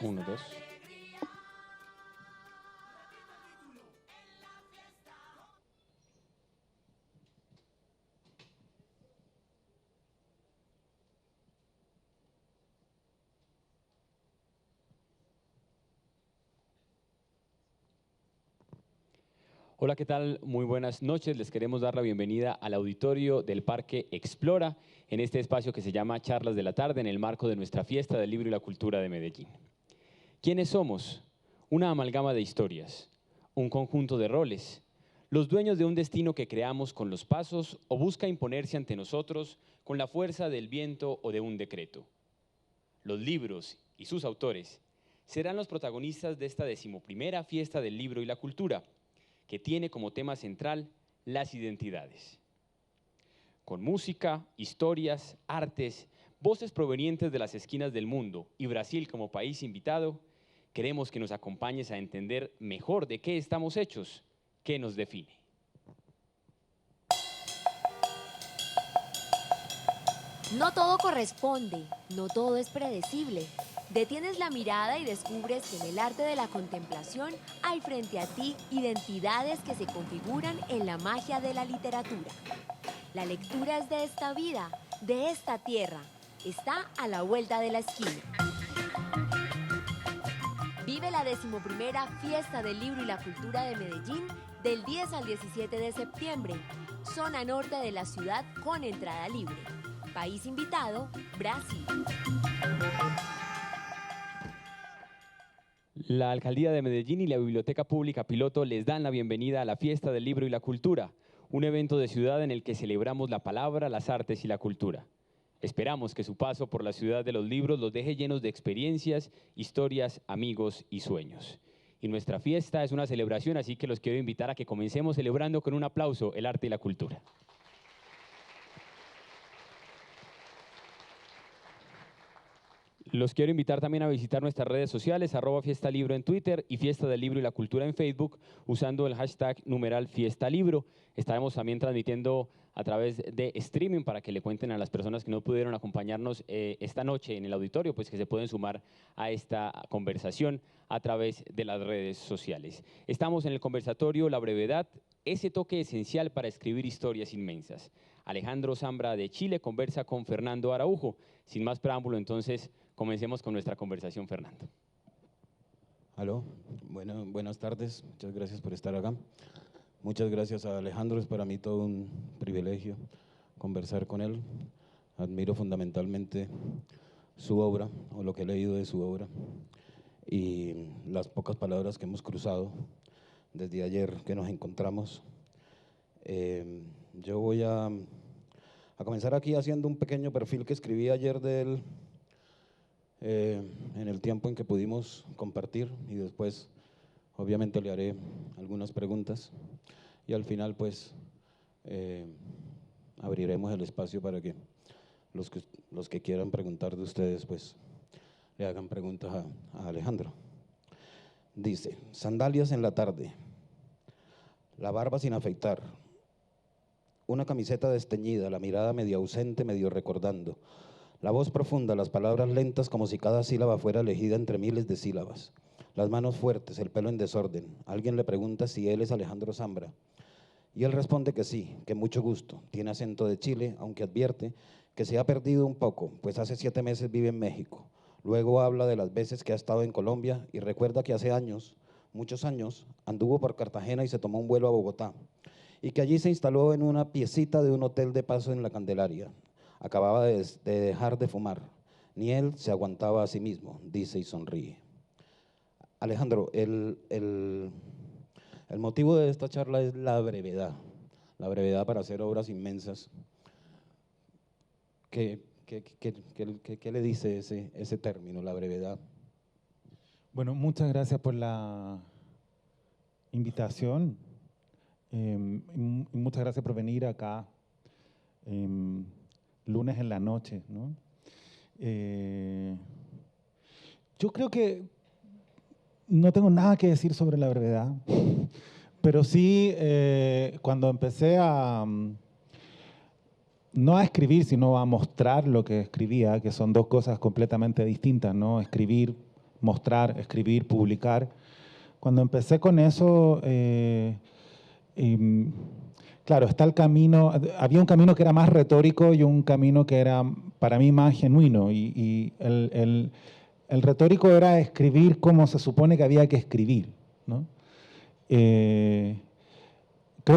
Uno, dos. Hola, ¿qué tal? Muy buenas noches. Les queremos dar la bienvenida al auditorio del Parque Explora, en este espacio que se llama Charlas de la Tarde, en el marco de nuestra fiesta del libro y la cultura de Medellín. ¿Quiénes somos? Una amalgama de historias, un conjunto de roles, los dueños de un destino que creamos con los pasos o busca imponerse ante nosotros con la fuerza del viento o de un decreto. Los libros y sus autores serán los protagonistas de esta 11ª fiesta del libro y la cultura, que tiene como tema central las identidades. Con música, historias, artes, voces provenientes de las esquinas del mundo y Brasil como país invitado, queremos que nos acompañes a entender mejor de qué estamos hechos, qué nos define. No todo corresponde, no todo es predecible. Detienes la mirada y descubres que en el arte de la contemplación hay frente a ti identidades que se configuran en la magia de la literatura. La lectura es de esta vida, de esta tierra. Está a la vuelta de la esquina. Vive la 11ª Fiesta del Libro y la Cultura de Medellín del 10 al 17 de septiembre. Zona norte de la ciudad con entrada libre. País invitado, Brasil. La Alcaldía de Medellín y la Biblioteca Pública Piloto les dan la bienvenida a la Fiesta del Libro y la Cultura, un evento de ciudad en el que celebramos la palabra, las artes y la cultura. Esperamos que su paso por la ciudad de los libros los deje llenos de experiencias, historias, amigos y sueños. Y nuestra fiesta es una celebración, así que los quiero invitar a que comencemos celebrando con un aplauso el arte y la cultura. Los quiero invitar también a visitar nuestras redes sociales, @fiestalibro en Twitter y Fiesta del Libro y la Cultura en Facebook, usando el hashtag #FiestaLibro. Estaremos también transmitiendo a través de streaming para que le cuenten a las personas que no pudieron acompañarnos esta noche en el auditorio, pues que se pueden sumar a esta conversación a través de las redes sociales. Estamos en el conversatorio La Brevedad, ese toque esencial para escribir historias inmensas. Alejandro Zambra de Chile conversa con Fernando Araujo. Sin más preámbulo, entonces, comencemos con nuestra conversación, Fernando. Aló, buenas tardes, muchas gracias por estar acá. Muchas gracias a Alejandro, es para mí todo un privilegio conversar con él. Admiro fundamentalmente su obra, o lo que he leído de su obra, y las pocas palabras que hemos cruzado desde ayer que nos encontramos. Yo voy a comenzar aquí haciendo un pequeño perfil que escribí ayer de él, en el tiempo en que pudimos compartir, y después obviamente le haré algunas preguntas y al final pues abriremos el espacio para que los que quieran preguntar de ustedes pues le hagan preguntas a Alejandro. Dice: sandalias en la tarde, la barba sin afeitar, una camiseta desteñida, la mirada medio ausente, medio recordando, la voz profunda, las palabras lentas como si cada sílaba fuera elegida entre miles de sílabas, las manos fuertes, el pelo en desorden. Alguien le pregunta si él es Alejandro Zambra y él responde que sí, que mucho gusto. Tiene acento de Chile, aunque advierte que se ha perdido un poco, pues hace 7 meses vive en México. Luego habla de las veces que ha estado en Colombia y recuerda que hace años, muchos años, anduvo por Cartagena y se tomó un vuelo a Bogotá, y que allí se instaló en una piecita de un hotel de paso en la Candelaria. Acababa de dejar de fumar. Ni él se aguantaba a sí mismo, dice y sonríe. Alejandro, el motivo de esta charla es la brevedad para hacer obras inmensas. ¿Qué le dice ese término, la brevedad? Bueno, muchas gracias por la invitación. Y muchas gracias por venir acá lunes en la noche, ¿no? Yo creo que no tengo nada que decir sobre la brevedad, pero sí cuando empecé a no a escribir, sino a mostrar lo que escribía, que son dos cosas completamente distintas, ¿no? Escribir, mostrar, escribir, publicar. Cuando empecé con eso, claro, está el camino, había un camino que era más retórico y un camino que era para mí más genuino. Y el retórico era escribir como se supone que había que escribir, ¿no? Creo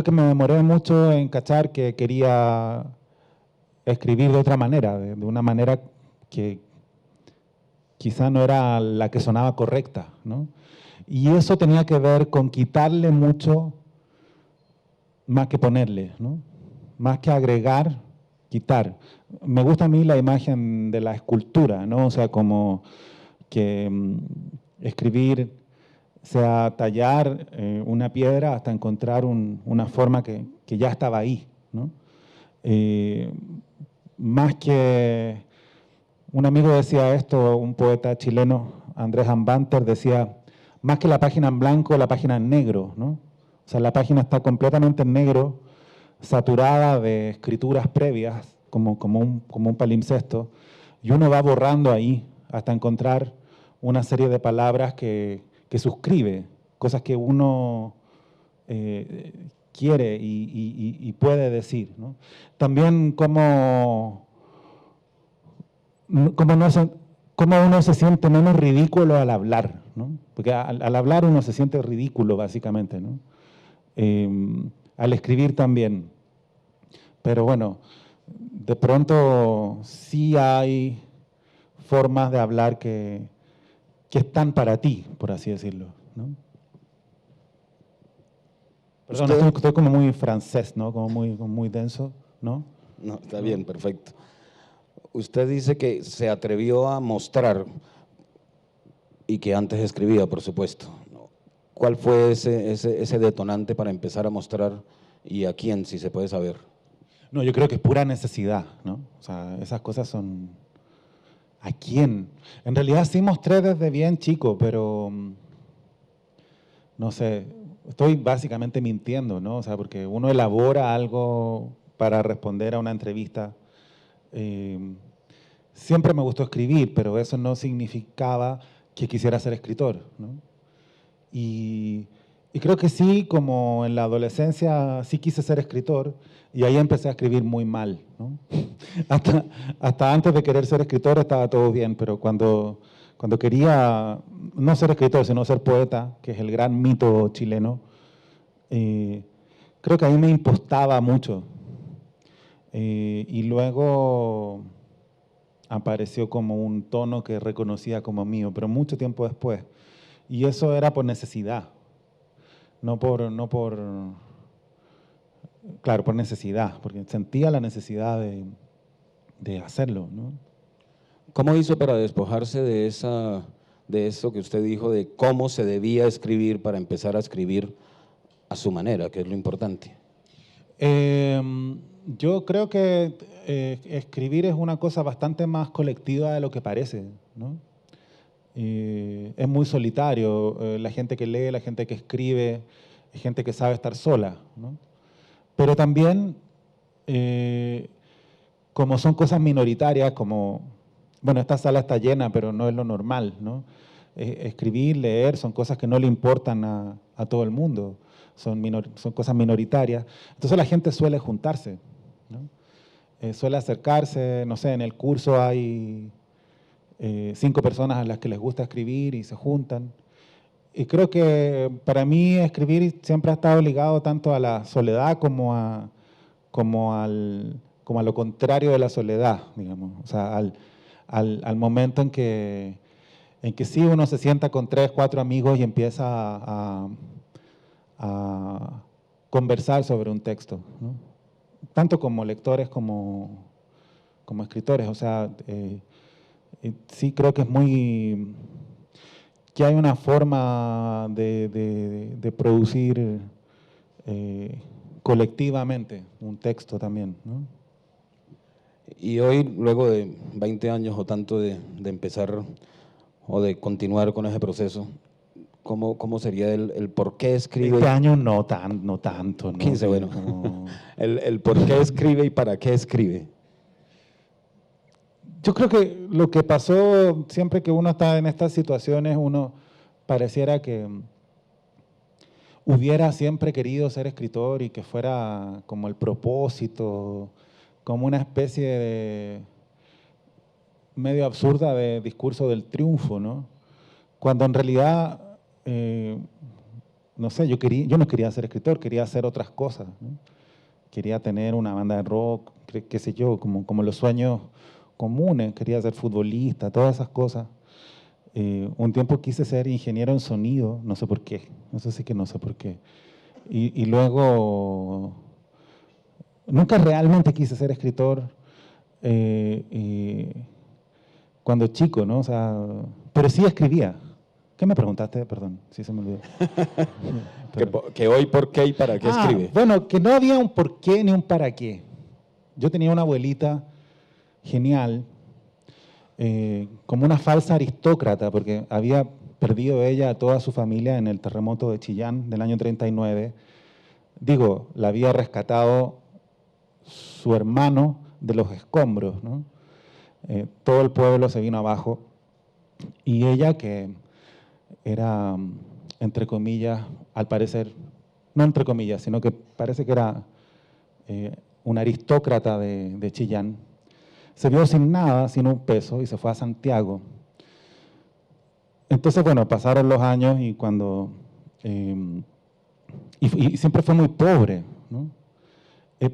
que me demoré mucho en cachar que quería escribir de otra manera, de una manera que quizá no era la que sonaba correcta, ¿no? Y eso tenía que ver con quitarle mucho más que ponerle, ¿no? Más que agregar, quitar. Me gusta a mí la imagen de la escultura, ¿no? O sea, como que escribir sea tallar una piedra hasta encontrar una forma que ya estaba ahí, ¿no? Más que, un amigo decía esto, un poeta chileno, Andrés Ambanter, decía, más que la página en blanco, la página en negro, ¿no? O sea, la página está completamente en negro, saturada de escrituras previas, como un palimpsesto, y uno va borrando ahí hasta encontrar una serie de palabras que suscribe, cosas que uno quiere y puede decir, ¿no? También cómo uno se siente menos ridículo al hablar, ¿no? Porque al hablar uno se siente ridículo, básicamente, ¿no? Al escribir también. Pero bueno, de pronto sí hay formas de hablar que están para ti, por así decirlo, ¿no? Perdón, estoy como muy francés, ¿no? Como muy denso, ¿no? No, está bien, perfecto. Usted dice que se atrevió a mostrar y que antes escribía, por supuesto. ¿Cuál fue ese detonante para empezar a mostrar y a quién, si se puede saber? No, yo creo que es pura necesidad, ¿no? O sea, esas cosas son... ¿A quién? En realidad sí mostré desde bien chico, pero no sé, estoy básicamente mintiendo, ¿no? O sea, porque uno elabora algo para responder a una entrevista. Siempre me gustó escribir, pero eso no significaba que quisiera ser escritor, ¿no? Y creo que sí, como en la adolescencia, sí quise ser escritor y ahí empecé a escribir muy mal, ¿no? Hasta antes de querer ser escritor estaba todo bien, pero cuando quería no ser escritor, sino ser poeta, que es el gran mito chileno, creo que ahí me impostaba mucho. Y luego apareció como un tono que reconocía como mío, pero mucho tiempo después. Y eso era por necesidad, claro, por necesidad, porque sentía la necesidad de hacerlo, ¿no? ¿Cómo hizo para despojarse de eso que usted dijo, de cómo se debía escribir para empezar a escribir a su manera, que es lo importante? Yo creo que escribir es una cosa bastante más colectiva de lo que parece, ¿no? Es muy solitario, la gente que lee, la gente que escribe, hay gente que sabe estar sola, ¿no? Pero también, como son cosas minoritarias, como, bueno, esta sala está llena, pero no es lo normal, ¿no? Escribir, leer, son cosas que no le importan a todo el mundo, son cosas minoritarias. Entonces la gente suele juntarse, ¿no? Suele acercarse, no sé, en el curso hay 5 personas a las que les gusta escribir y se juntan. Y creo que para mí escribir siempre ha estado ligado tanto a la soledad como a lo contrario de la soledad, digamos. O sea, al momento en que sí uno se sienta con 3, 4 amigos y empieza a conversar sobre un texto, ¿no? Tanto como lectores como escritores. O sea, sí creo que que hay una forma de producir colectivamente un texto también, ¿no? Y hoy, luego de 20 años o tanto de empezar o de continuar con ese proceso, ¿Cómo sería el por qué escribe? Este año no tanto. ¿no? 15, bueno. Como- El por qué escribe y para qué escribe. Yo creo que lo que pasó siempre que uno está en estas situaciones, uno pareciera que hubiera siempre querido ser escritor y que fuera como el propósito, como una especie de medio absurda de discurso del triunfo, ¿no? Cuando en realidad, no sé, yo no quería ser escritor, quería hacer otras cosas, ¿no? Quería tener una banda de rock, qué sé yo, como los sueños comunes, quería ser futbolista, todas esas cosas. Un tiempo quise ser ingeniero en sonido, no sé por qué, eso sí que no sé por qué. Y luego, nunca realmente quise ser escritor cuando chico, ¿no? O sea, pero sí escribía. ¿Qué me preguntaste? Perdón, sí se me olvidó. Que hoy por qué y para qué escribe. Bueno, que no había un por qué ni un para qué. Yo tenía una abuelita genial, como una falsa aristócrata, porque había perdido ella a toda su familia en el terremoto de Chillán del año 39. Digo, la había rescatado su hermano de los escombros, ¿no? Todo el pueblo se vino abajo y ella, que era, entre comillas, al parecer, no entre comillas, sino que parece que era una aristócrata de Chillán, se vio sin nada, sin un peso, y se fue a Santiago. Entonces, bueno, pasaron los años y cuando... y siempre fue muy pobre, ¿no?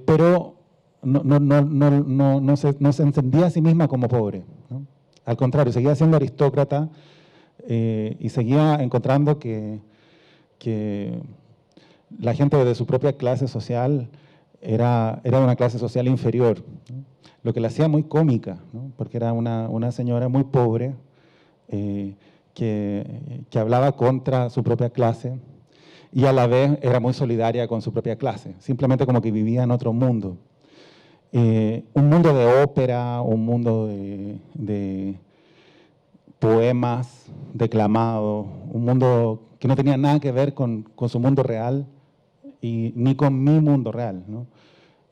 Pero no se entendía a sí misma como pobre, ¿no? Al contrario, seguía siendo aristócrata y seguía encontrando que la gente de su propia clase social era una clase social inferior, ¿no? Lo que la hacía muy cómica, ¿no? Porque era una señora muy pobre que hablaba contra su propia clase y a la vez era muy solidaria con su propia clase, simplemente como que vivía en otro mundo. Un mundo de ópera, un mundo de poemas declamados, un mundo que no tenía nada que ver con su mundo real y ni con mi mundo real, ¿no?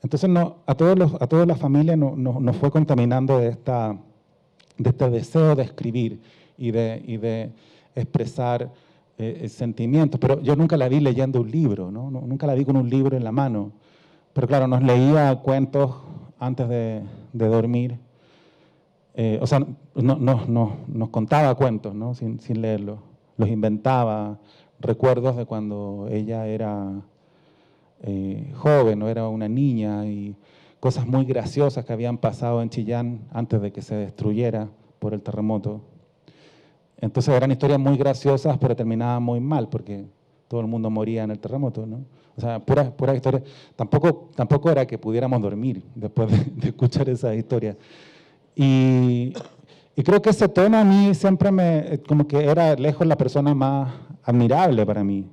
Entonces a toda la familia nos fue contaminando de este deseo de escribir y de expresar sentimientos. Pero yo nunca la vi leyendo un libro, ¿no? Nunca la vi con un libro en la mano. Pero claro, nos leía cuentos antes de dormir. O sea, nos contaba cuentos, ¿no? Sin leerlos. Los inventaba, recuerdos de cuando ella era joven o era una niña y cosas muy graciosas que habían pasado en Chillán antes de que se destruyera por el terremoto. Entonces eran historias muy graciosas, pero terminaban muy mal porque todo el mundo moría en el terremoto, ¿no? O sea, pura historia. Tampoco era que pudiéramos dormir después de escuchar esas historias. Y creo que ese tono a mí siempre como que era lejos la persona más admirable para mí,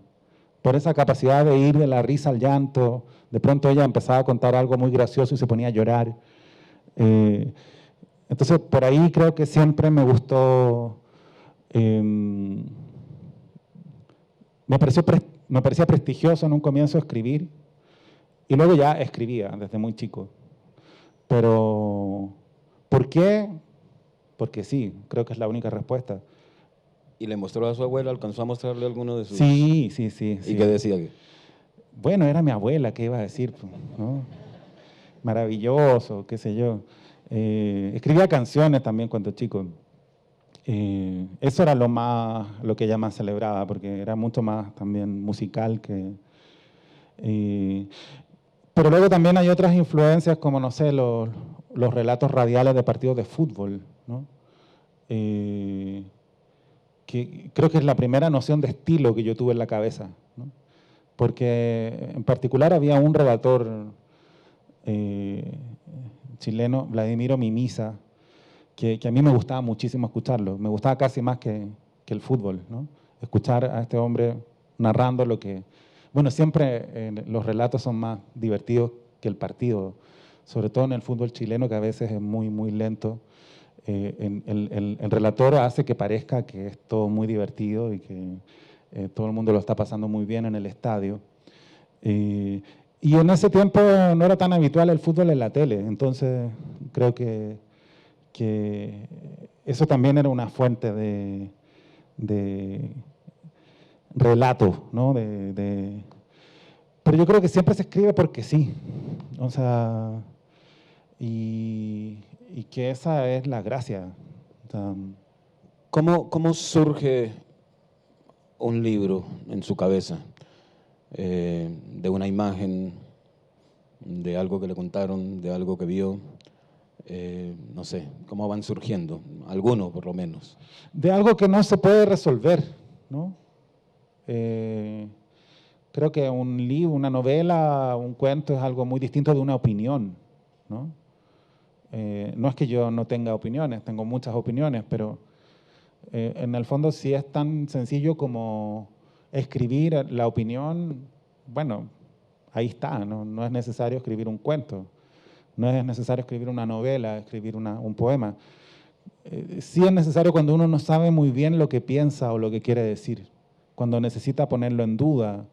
por esa capacidad de ir de la risa al llanto. De pronto ella empezaba a contar algo muy gracioso y se ponía a llorar. Entonces, por ahí creo que siempre me gustó, me parecía prestigioso en un comienzo escribir, y luego ya escribía desde muy chico. Pero, ¿por qué? Porque sí, creo que es la única respuesta. ¿Y le mostró a su abuela? ¿Alcanzó a mostrarle alguno de sus...? Sí. ¿Y qué decía? Bueno, era mi abuela, ¿qué iba a decir? ¿No? Maravilloso, qué sé yo. Escribía canciones también cuando chico. Eso era lo que ella más celebraba, porque era mucho más también musical que... pero luego también hay otras influencias, como, no sé, los relatos radiales de partidos de fútbol, ¿no? Que creo que es la primera noción de estilo que yo tuve en la cabeza, ¿no? Porque en particular había un relator chileno, Vladimiro Mimisa, que a mí me gustaba muchísimo escucharlo, me gustaba casi más que el fútbol, ¿no? Escuchar a este hombre narrando lo que... Bueno, siempre los relatos son más divertidos que el partido, sobre todo en el fútbol chileno, que a veces es muy, muy lento. El relator hace que parezca que es todo muy divertido y que todo el mundo lo está pasando muy bien en el estadio. Y en ese tiempo no era tan habitual el fútbol en la tele, entonces creo que eso también era una fuente de relato, ¿no? Pero yo creo que siempre se escribe porque sí, o sea, y que esa es la gracia. O sea, ¿Cómo surge un libro en su cabeza? De una imagen, de algo que le contaron, de algo que vio, no sé, ¿cómo van surgiendo? Algunos, por lo menos. de algo que no se puede resolver, ¿no? Creo que un libro, una novela, un cuento es algo muy distinto de una opinión, ¿no? No es que yo no tenga opiniones, tengo muchas opiniones, pero en el fondo si es tan sencillo como escribir la opinión, bueno, ahí está, ¿no? No es necesario escribir un cuento, no es necesario escribir una novela, escribir un poema. Sí es necesario cuando uno no sabe muy bien lo que piensa o lo que quiere decir, cuando necesita ponerlo en duda.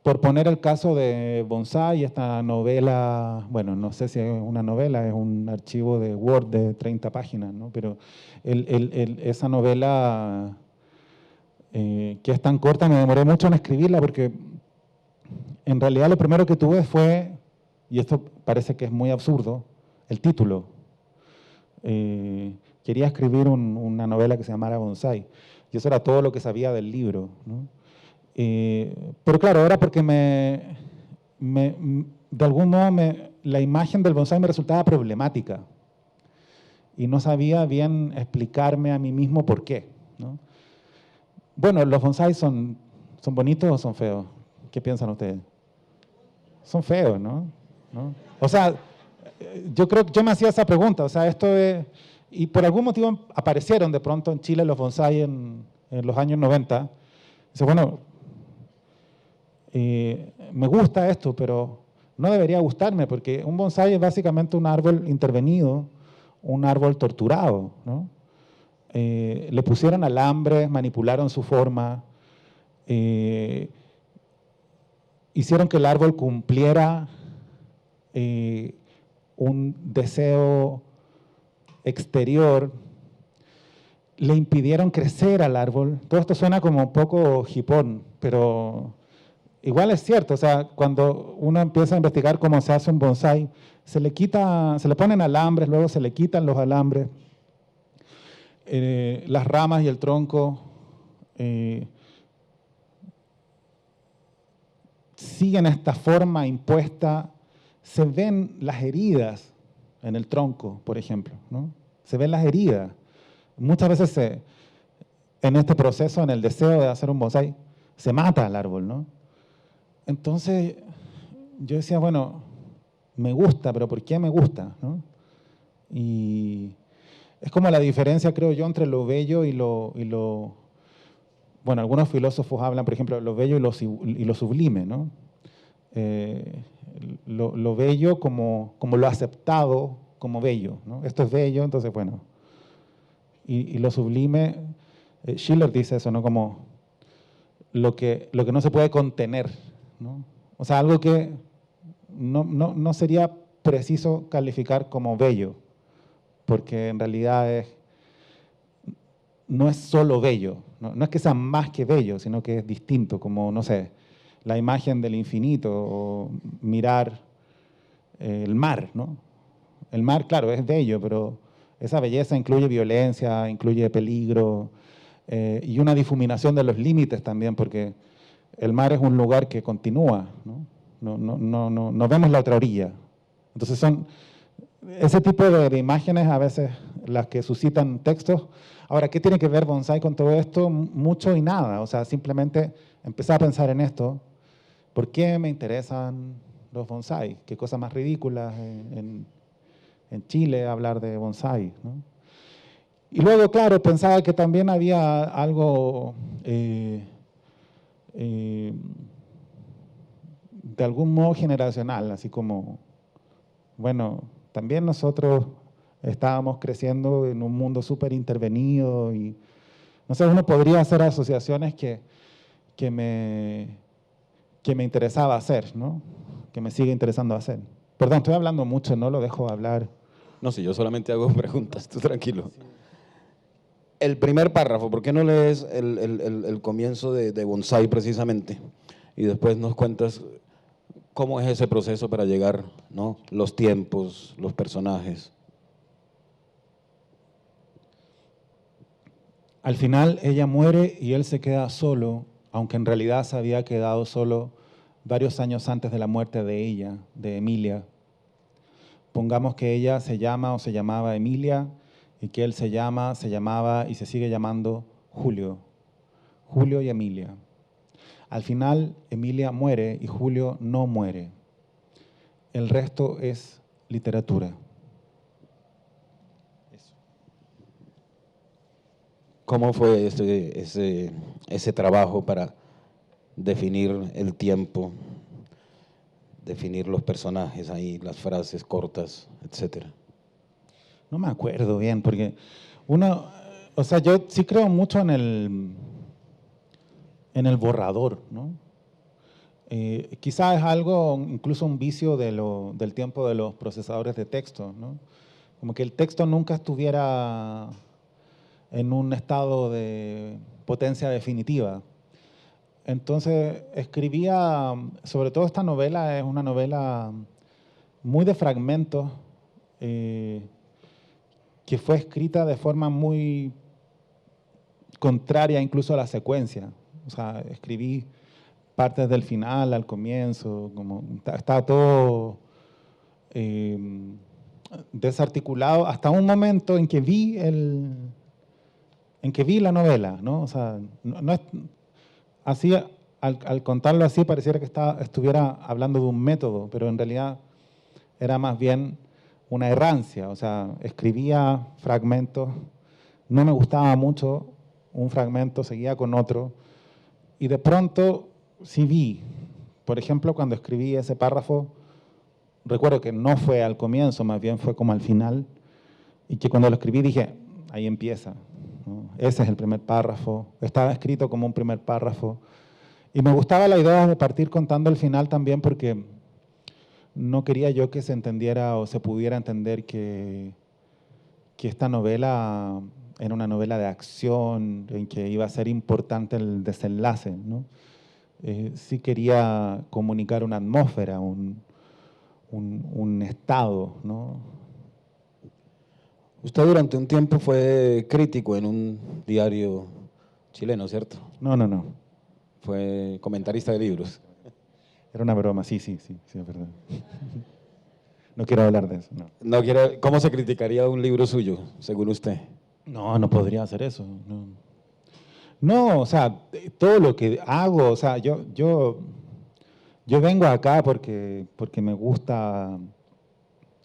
Por poner el caso de Bonsai, esta novela, bueno, no sé si es una novela, es un archivo de Word de 30 páginas, ¿no? Pero esa novela que es tan corta, me demoré mucho en escribirla porque en realidad lo primero que tuve fue, y esto parece que es muy absurdo, el título. Quería escribir una novela que se llamara Bonsai, y eso era todo lo que sabía del libro, ¿no? Pero claro, era porque de algún modo la imagen del bonsái me resultaba problemática y no sabía bien explicarme a mí mismo por qué, ¿no? Bueno, ¿los bonsáis son bonitos o son feos? ¿Qué piensan ustedes? Son feos, ¿no? O sea, yo creo que yo me hacía esa pregunta, o sea, y por algún motivo aparecieron de pronto en Chile los bonsáis en los años 90. Dice, bueno, me gusta esto, pero no debería gustarme porque un bonsái es básicamente un árbol intervenido, un árbol torturado, ¿no? Le pusieron alambres, manipularon su forma, hicieron que el árbol cumpliera un deseo exterior, le impidieron crecer al árbol. Todo esto suena como un poco hipón, pero igual es cierto. O sea, cuando uno empieza a investigar cómo se hace un bonsái, se le ponen alambres, luego se le quitan los alambres, las ramas y el tronco siguen esta forma impuesta. Se ven las heridas en el tronco, por ejemplo, ¿no? Se ven las heridas. Muchas veces en este proceso, en el deseo de hacer un bonsái, se mata al árbol, ¿no? Entonces yo decía, bueno, me gusta, pero ¿por qué me gusta, no? Y es como la diferencia, creo yo, entre lo bello y lo bueno, algunos filósofos hablan, por ejemplo, lo bello y lo sublime, ¿no? Lo bello como lo aceptado como bello, ¿no? Esto es bello, entonces, bueno. Y lo sublime, Schiller dice eso, ¿no? Como lo que no se puede contener, ¿no? O sea, algo que no sería preciso calificar como bello, porque en realidad no es solo bello, no es que sea más que bello, sino que es distinto, como, no sé, la imagen del infinito o mirar el mar, ¿no? El mar, claro, es bello, pero esa belleza incluye violencia, incluye peligro y una difuminación de los límites también, porque el mar es un lugar que continúa, ¿no? No vemos la otra orilla. Entonces son ese tipo de imágenes a veces las que suscitan textos. Ahora, ¿qué tiene que ver bonsái con todo esto? Mucho y nada. O sea, simplemente empecé a pensar en esto. ¿Por qué me interesan los bonsái? Qué cosa más ridícula en Chile hablar de bonsái, ¿no? Y luego, claro, pensaba que también había algo de algún modo generacional, así como, bueno, también nosotros estábamos creciendo en un mundo súper intervenido y No sé, uno podría hacer asociaciones que me interesaba hacer, ¿no? Que me sigue interesando hacer. Perdón, estoy hablando mucho, no lo dejo hablar. No, si yo solamente hago preguntas, tú tranquilo. El primer párrafo, ¿por qué no lees el comienzo de Bonsai precisamente? Y después nos cuentas cómo es ese proceso para llegar, ¿no? Los tiempos, los personajes. Al final ella muere y él se queda solo, aunque en realidad se había quedado solo varios años antes de la muerte de ella, de Emilia. Pongamos que ella se llama o se llamaba Emilia y que él se llamaba y se sigue llamando Julio. Julio y Emilia. Al final Emilia muere y Julio no muere. El resto es literatura. ¿Cómo fue ese trabajo para definir el tiempo, definir los personajes ahí, las frases cortas, etcétera? No me acuerdo bien, porque o sea, yo sí creo mucho en el borrador, ¿no? Quizá es algo, incluso un vicio del tiempo de los procesadores de texto, ¿no? Como que el texto nunca estuviera en un estado de potencia definitiva. Entonces escribía, sobre todo esta novela es una novela muy de fragmentos, que fue escrita de forma muy contraria incluso a la secuencia. O sea, escribí partes del final al comienzo, como estaba todo desarticulado hasta un momento en que vi la novela, ¿no? O sea, no es así, al contarlo así pareciera que estuviera hablando de un método, pero en realidad era más bien una errancia. O sea, escribía fragmentos, no me gustaba mucho un fragmento, seguía con otro, y de pronto sí vi, por ejemplo, cuando escribí ese párrafo, recuerdo que no fue al comienzo, más bien fue como al final, y que cuando lo escribí dije, ahí empieza, ¿no? Ese es el primer párrafo, estaba escrito como un primer párrafo, y me gustaba la idea de partir contando el final también porque no quería yo que se entendiera o se pudiera entender que esta novela era una novela de acción, en que iba a ser importante el desenlace, ¿no? Sí quería comunicar una atmósfera, un estado, ¿no? Usted durante un tiempo fue crítico en un diario chileno, ¿cierto? No. Fue comentarista de libros. Era una broma, sí, es verdad. No quiero hablar de eso, no. No quiere, ¿cómo se criticaría un libro suyo, según usted? No podría hacer eso, no. No, o sea, todo lo que hago, o sea, yo vengo acá porque me gusta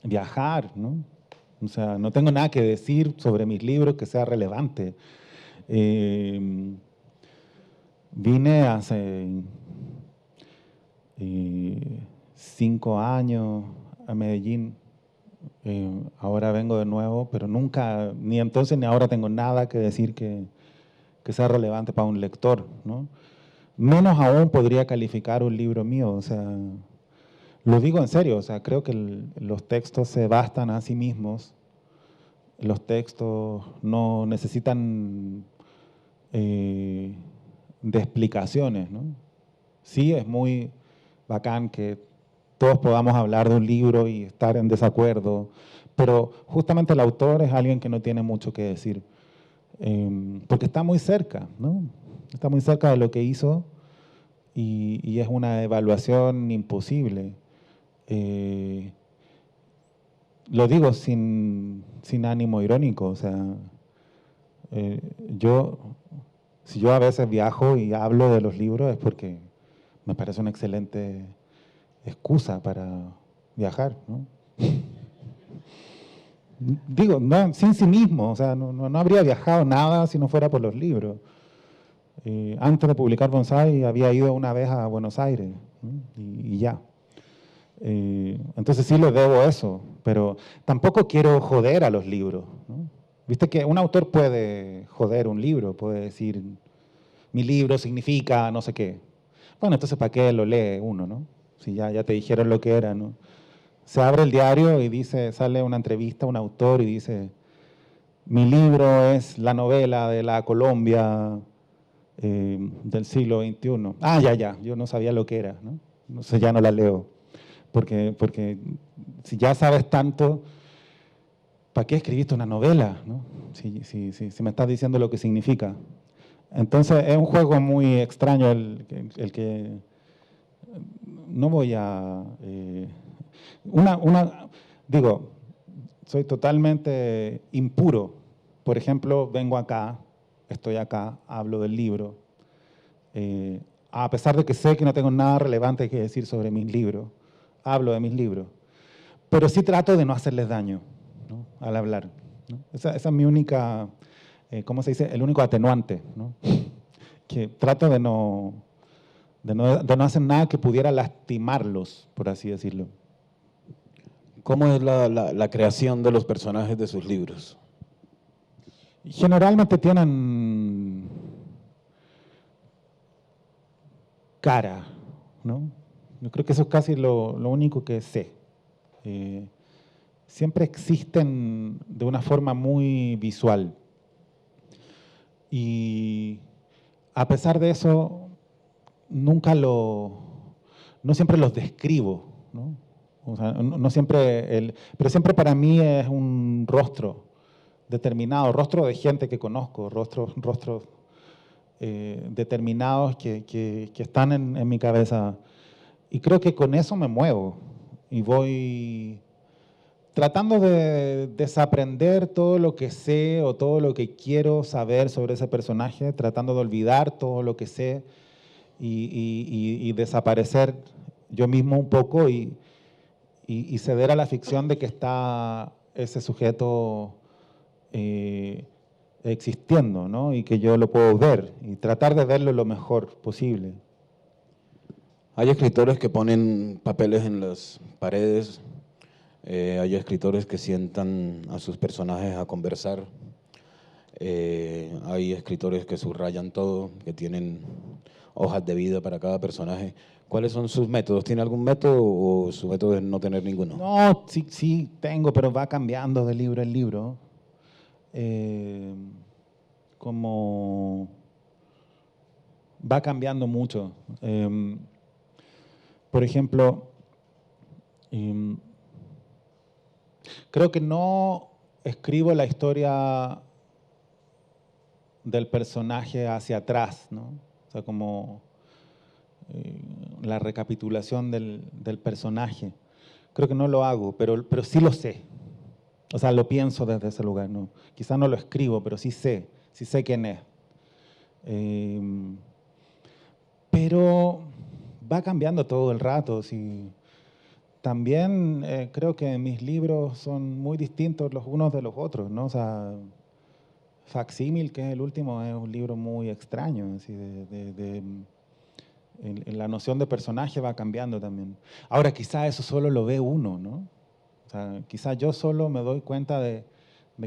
viajar, ¿no? O sea, no tengo nada que decir sobre mis libros que sea relevante. Vine hace 5 años a Medellín, ahora vengo de nuevo, pero nunca, ni entonces ni ahora tengo nada que decir que sea relevante para un lector, ¿no? Menos aún podría calificar un libro mío, o sea, lo digo en serio, o sea, creo que los textos se bastan a sí mismos, los textos no necesitan de explicaciones, ¿no? Sí, es muy bacán que todos podamos hablar de un libro y estar en desacuerdo, pero justamente el autor es alguien que no tiene mucho que decir, porque está muy cerca, ¿no? Está muy cerca de lo que hizo y es una evaluación imposible. Lo digo sin ánimo irónico, o sea, si yo a veces viajo y hablo de los libros es porque me parece una excelente excusa para viajar, ¿no? Digo, no, sin sí mismo, o sea, no habría viajado nada si no fuera por los libros. Antes de publicar Bonsai había ido una vez a Buenos Aires, ¿no? y ya. Entonces sí les debo eso, pero tampoco quiero joder a los libros, ¿no? Viste que un autor puede joder un libro, puede decir, mi libro significa no sé qué. Bueno, entonces ¿para qué lo lee uno, no? Si ya te dijeron lo que era, ¿no? Se abre el diario y dice, sale una entrevista a un autor y dice, mi libro es la novela de la Colombia del siglo XXI. Ah, ya, yo no sabía lo que era, ¿no? Entonces ya no la leo. Porque si ya sabes tanto, ¿para qué escribiste una novela, no? Si me estás diciendo lo que significa. Entonces es un juego muy extraño el que no voy a... digo, soy totalmente impuro. Por ejemplo, vengo acá, estoy acá, hablo del libro, a pesar de que sé que no tengo nada relevante que decir sobre mis libros, hablo de mis libros, pero sí trato de no hacerles daño, ¿no? Al hablar, ¿no? Esa es mi única, ¿cómo se dice? El único atenuante, ¿no? Que trato de no hacer nada que pudiera lastimarlos, por así decirlo. ¿Cómo es la creación de los personajes de sus libros? Generalmente tienen cara, ¿no? Yo creo que eso es casi lo único que sé. Siempre existen de una forma muy visual. Y a pesar de eso, no siempre los describo, ¿no? O sea, no siempre, pero siempre para mí es un rostro determinado, rostro de gente que conozco, rostros determinados que están en mi cabeza. Y creo que con eso me muevo y voy tratando de desaprender todo lo que sé o todo lo que quiero saber sobre ese personaje, tratando de olvidar todo lo que sé y desaparecer yo mismo un poco y ceder a la ficción de que está ese sujeto existiendo, ¿no? Y que yo lo puedo ver y tratar de verlo lo mejor posible. Hay escritores que ponen papeles en las paredes, hay escritores que sientan a sus personajes a conversar, hay escritores que subrayan todo, que tienen hojas de vida para cada personaje. ¿Cuáles son sus métodos? ¿Tiene algún método o su método es no tener ninguno? No, sí tengo, pero va cambiando de libro en libro. Como va cambiando mucho. Por ejemplo, creo que no escribo la historia del personaje hacia atrás, ¿no? O sea, como la recapitulación del personaje. Creo que no lo hago, pero sí lo sé. O sea, lo pienso desde ese lugar, ¿no? Quizás no lo escribo, pero sí sé quién es. Pero va cambiando todo el rato. Sí. También creo que mis libros son muy distintos los unos de los otros, ¿no? O sea, Facsímil, que es el último, es un libro muy extraño. Así en la noción de personaje va cambiando también. Ahora, quizá eso solo lo ve uno, ¿no? O sea, quizá yo solo me doy cuenta de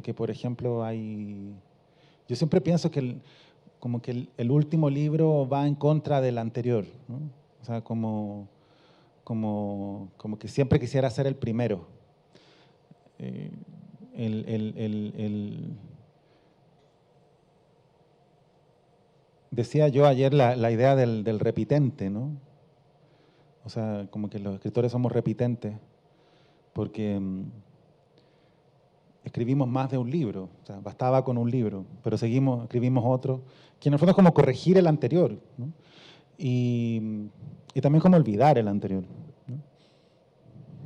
que, por ejemplo, yo siempre pienso que como que el último libro va en contra del anterior, ¿no? O sea, como que siempre quisiera ser el primero. Decía yo ayer la idea del repitente, ¿no? O sea, como que los escritores somos repitentes porque escribimos más de un libro, o sea, bastaba con un libro, pero escribimos otro, que en el fondo es como corregir el anterior, ¿no? Y también como olvidar el anterior, ¿no?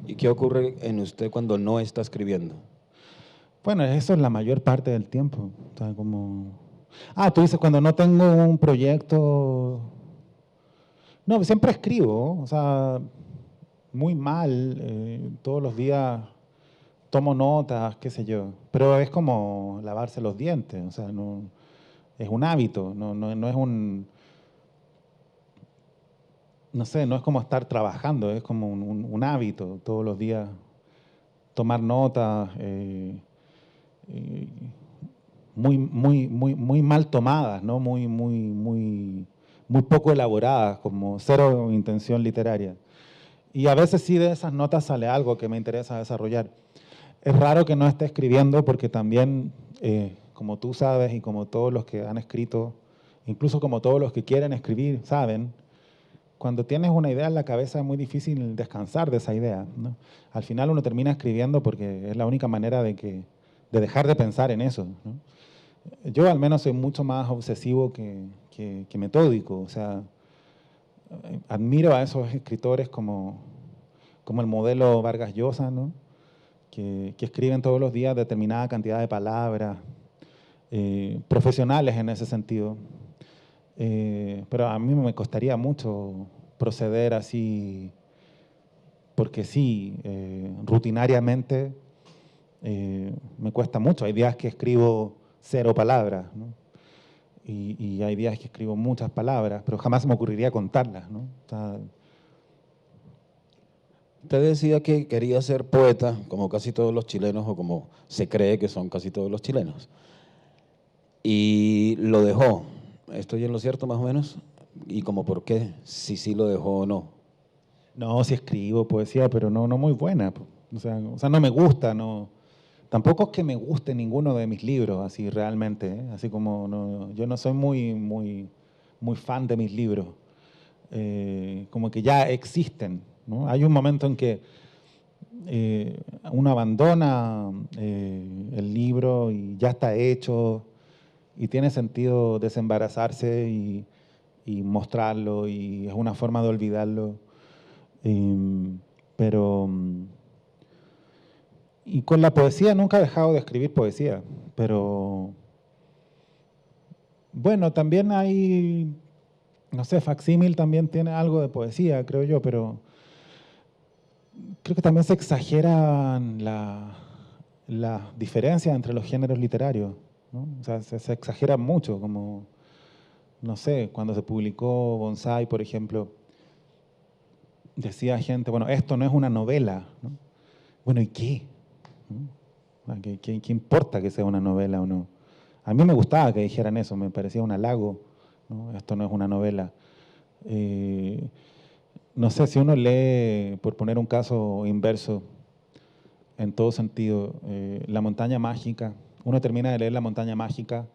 ¿Y qué ocurre en usted cuando no está escribiendo? Bueno, eso es la mayor parte del tiempo. O sea, tú dices cuando no tengo un proyecto. No, siempre escribo, o sea, muy mal, todos los días tomo notas, qué sé yo, pero es como lavarse los dientes, o sea, no, es un hábito, no es no sé, no es como estar trabajando, es como un hábito, todos los días tomar notas, muy mal tomadas, ¿no? Muy poco elaboradas, como cero intención literaria. Y a veces sí de esas notas sale algo que me interesa desarrollar. Es raro que no esté escribiendo porque también, como tú sabes y como todos los que han escrito, incluso como todos los que quieren escribir saben, cuando tienes una idea en la cabeza es muy difícil descansar de esa idea, ¿no? Al final uno termina escribiendo porque es la única manera de dejar de pensar en eso, ¿no? Yo al menos soy mucho más obsesivo que metódico, o sea, admiro a esos escritores como el modelo Vargas Llosa, ¿no? Que escriben todos los días determinada cantidad de palabras, profesionales en ese sentido. Pero a mí me costaría mucho proceder así, porque sí, rutinariamente me cuesta mucho. Hay días que escribo 0 palabras, ¿no? Y hay días que escribo muchas palabras, pero jamás me ocurriría contarlas, ¿no? O sea, Usted decía que quería ser poeta, como casi todos los chilenos, o como se cree que son casi todos los chilenos. Y lo dejó. ¿Estoy en lo cierto, más o menos? ¿Y como por qué? Si sí lo dejó o no. no, sí escribo poesía, pero no muy buena. O sea, no me gusta, no. Tampoco es que me guste ninguno de mis libros, así realmente, ¿eh? Así como yo no soy muy fan de mis libros. Como que ya existen, ¿no? Hay un momento en que uno abandona el libro y ya está hecho y tiene sentido desembarazarse y mostrarlo y es una forma de olvidarlo. Pero y con la poesía nunca he dejado de escribir poesía, pero bueno, también hay, no sé, Facsímil también tiene algo de poesía, creo yo, pero creo que también se exageran las diferencias entre los géneros literarios, ¿no? O sea, se exagera mucho, como, no sé, cuando se publicó Bonsai, por ejemplo, decía gente, bueno, esto no es una novela, ¿no? Bueno, ¿y qué? ¿No? ¿Qué importa que sea una novela o no? A mí me gustaba que dijeran eso, me parecía un halago, ¿no? Esto no es una novela. No sé, si uno lee, por poner un caso inverso, en todo sentido, La montaña mágica, uno termina de leer La montaña mágica